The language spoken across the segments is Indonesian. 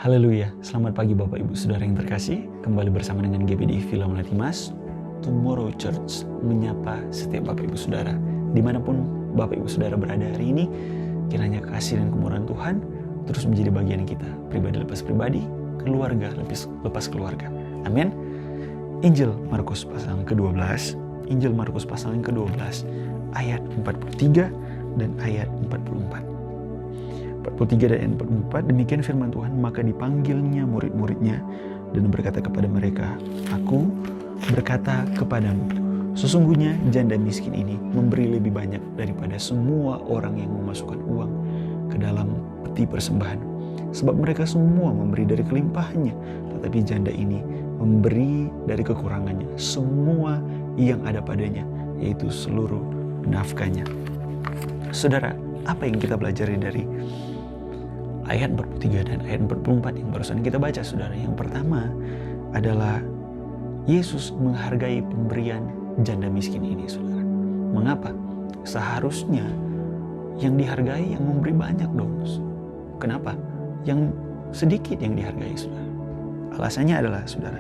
Haleluya, selamat pagi Bapak Ibu Saudara yang terkasih. Kembali bersama dengan GBD Villa Melati Mas, Tomorrow Church menyapa setiap Bapak Ibu Saudara. Dimanapun Bapak Ibu Saudara berada hari ini, kiranya kasih dan kemurahan Tuhan terus menjadi bagian kita, pribadi lepas pribadi, keluarga lepas keluarga. Amin. Injil Markus pasal yang ke-12, Injil Markus pasal yang ke-12, ayat 43 dan ayat 44. 43 dan ayat 44, demikian firman Tuhan, maka dipanggilnya murid-muridnya dan berkata kepada mereka, Aku berkata kepadamu, sesungguhnya janda miskin ini memberi lebih banyak daripada semua orang yang memasukkan uang ke dalam peti persembahan. Sebab mereka semua memberi dari kelimpahannya, tetapi janda ini memberi dari kekurangannya semua yang ada padanya, yaitu seluruh nafkahnya. Saudara, apa yang kita pelajari dari ayat 43 dan ayat 44 yang barusan kita baca, saudara? Yang pertama adalah Yesus menghargai pemberian janda miskin ini, saudara. Mengapa? Seharusnya yang dihargai yang memberi banyak dong. Kenapa? Yang sedikit yang dihargai, saudara. Alasannya adalah, saudara,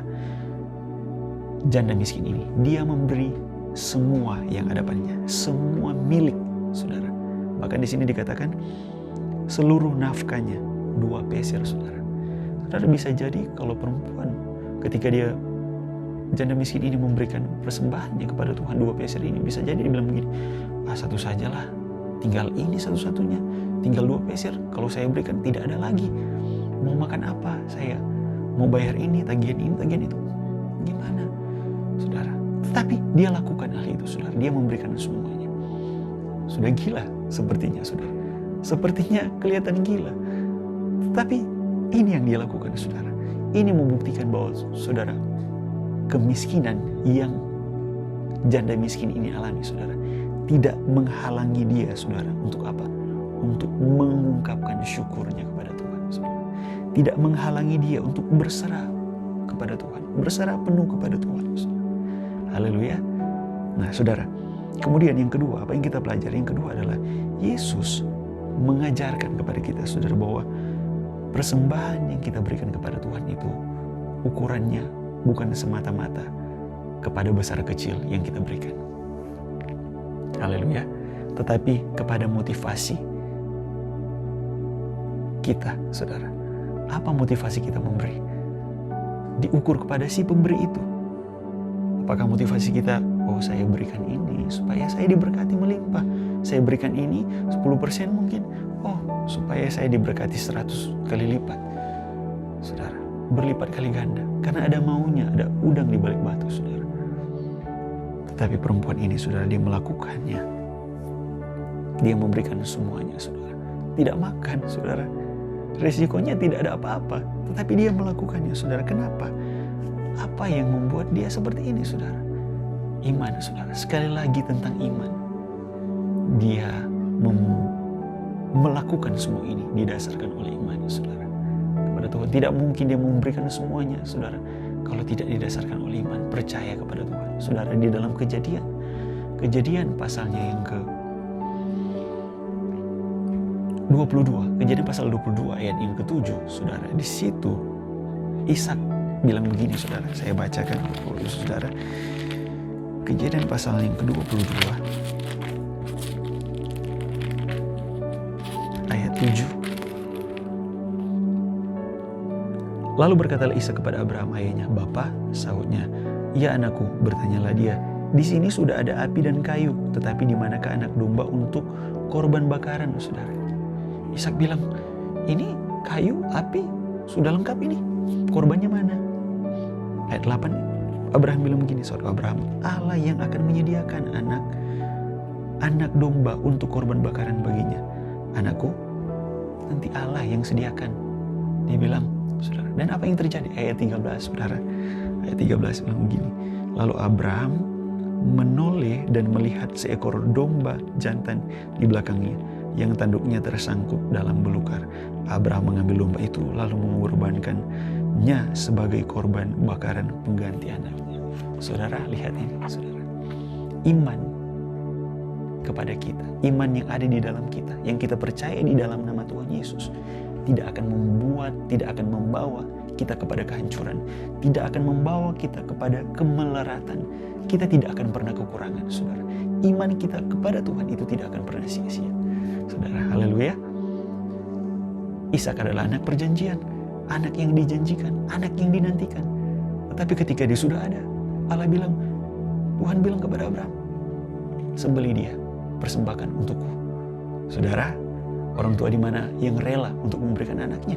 janda miskin ini, dia memberi semua yang ada padanya, semua milik, saudara. Bahkan di sini dikatakan seluruh nafkahnya, 2 peser, saudara. Saudara, bisa jadi kalau perempuan ketika dia janda miskin ini memberikan persembahannya kepada Tuhan 2 peser ini, bisa jadi dibilang begini, satu sajalah, tinggal ini satu-satunya, tinggal 2 peser, kalau saya berikan tidak ada lagi, mau makan apa saya, mau bayar ini, tagihan itu, gimana, saudara? Tapi dia lakukan hal itu, saudara. Dia memberikan semuanya. Sudah gila sepertinya, saudara. Sepertinya kelihatan gila. Tapi ini yang dia lakukan, saudara. Ini membuktikan bahwa, saudara, kemiskinan yang janda miskin ini alami, saudara, tidak menghalangi dia, saudara, untuk apa? Untuk mengungkapkan syukurnya kepada Tuhan, saudara. Tidak menghalangi dia untuk berserah kepada Tuhan, berserah penuh kepada Tuhan, saudara. Haleluya. Nah, saudara, kemudian yang kedua, apa yang kita pelajari? Yang kedua adalah Yesus mengajarkan kepada kita, saudara, bahwa persembahan yang kita berikan kepada Tuhan itu ukurannya bukan semata-mata kepada besar kecil yang kita berikan. Haleluya. Tetapi kepada motivasi kita, saudara. Apa motivasi kita memberi? Diukur kepada si pemberi itu. Apakah motivasi kita, saya berikan ini supaya saya diberkati melimpah. Saya berikan ini 10% mungkin. Supaya saya diberkati 100 kali lipat. Saudara, berlipat kali ganda. Karena ada maunya, ada udang di balik batu, saudara. Tetapi perempuan ini, saudara, dia melakukannya. Dia memberikan semuanya, saudara. Tidak makan, saudara. Resikonya tidak ada apa-apa. Tetapi dia melakukannya, saudara. Kenapa? Apa yang membuat dia seperti ini, saudara? Iman, saudara. Sekali lagi tentang iman. Dia melakukan semua ini didasarkan oleh imannya, saudara, kepada Tuhan. Tidak mungkin dia memberikan semuanya, saudara, kalau tidak didasarkan oleh iman, percaya kepada Tuhan. Saudara, di dalam Kejadian pasalnya yang ke-22, Kejadian pasal 22 ayat yang ke-7, saudara, di situ Ishak bilang begini, saudara. Saya bacakan untuk saudara. Kejadian pasal yang ke-22 ayat 7. Lalu berkatalah Ishak kepada Abraham ayahnya, Bapa, sahutnya. Ya anakku, bertanyalah dia, di sini sudah ada api dan kayu, tetapi di manakah anak domba untuk korban bakaran, saudara? Ishak bilang, ini kayu, api, sudah lengkap ini. Korbannya mana? Ayat 8, Abraham bilang begini, saudara. Abraham, Allah yang akan menyediakan anak domba untuk korban bakaran baginya. Anakku, nanti Allah yang sediakan. Dia bilang, saudara. Dan apa yang terjadi? Ayat 13, saudara. Ayat 13 bilang begini. Lalu Abraham menoleh dan melihat seekor domba jantan di belakangnya, yang tanduknya tersangkut dalam belukar. Abraham mengambil domba itu lalu mengorbankannya sebagai korban bakaran pengganti anaknya. Saudara, lihat ini, saudara. Iman kepada kita, iman yang ada di dalam kita, yang kita percaya di dalam nama Tuhan Yesus, tidak akan membawa kita kepada kehancuran, tidak akan membawa kita kepada kemelaratan. Kita tidak akan pernah kekurangan, saudara. Iman kita kepada Tuhan itu tidak akan pernah sia-sia, saudara. Haleluya. Ishak adalah anak perjanjian, anak yang dijanjikan, anak yang dinantikan. Tetapi ketika dia sudah ada, Tuhan bilang kepada Abraham, sembelih dia, persembahkan untukku. Saudara, orang tua di mana yang rela untuk memberikan anaknya?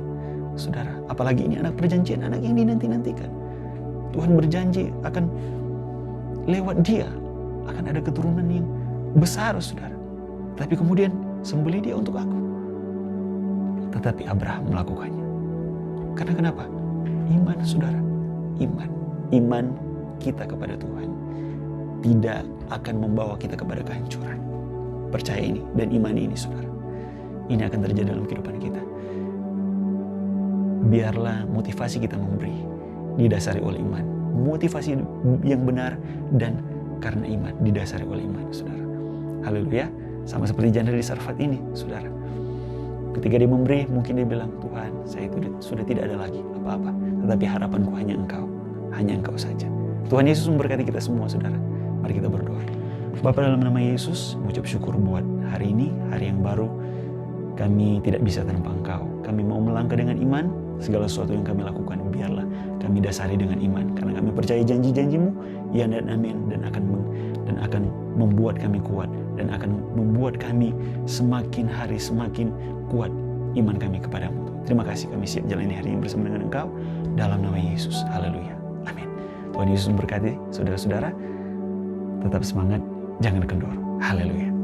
Saudara, apalagi ini anak perjanjian, anak yang dinanti-nantikan. Tuhan berjanji akan lewat dia akan ada keturunan yang besar, saudara. Tapi kemudian sembelih dia untuk aku. Tetapi Abraham melakukannya. Karena kenapa? Iman, saudara. Iman kita kepada Tuhan tidak akan membawa kita kepada kehancuran. Percaya ini dan imani ini, saudara. Ini akan terjadi dalam kehidupan kita. Biarlah motivasi kita memberi didasari oleh iman. Motivasi yang benar dan karena iman, didasari oleh iman, saudara. Haleluya. Sama seperti janda di Sarfat ini, saudara. Ketika dia memberi, mungkin dia bilang, Tuhan, saya itu sudah tidak ada lagi apa-apa. Tetapi harapanku hanya Engkau saja. Tuhan Yesus memberkati kita semua, saudara. Mari kita berdoa. Bapa, dalam nama Yesus, mengucap syukur buat hari ini, hari yang baru. Kami tidak bisa tanpa Engkau. Kami mau melangkah dengan iman. Segala sesuatu yang kami lakukan, biarlah kami dasari dengan iman. Karena kami percaya janji-janji-Mu, ya dan amin, dan akan membuat kami kuat. Dan akan membuat kami semakin hari semakin kuat iman kami kepadamu. Terima kasih, kami siap jalani hari ini bersama dengan Engkau. Dalam nama Yesus. Haleluya. Amin. Tuhan Yesus memberkati saudara-saudara. Tetap semangat, jangan kendor. Haleluya.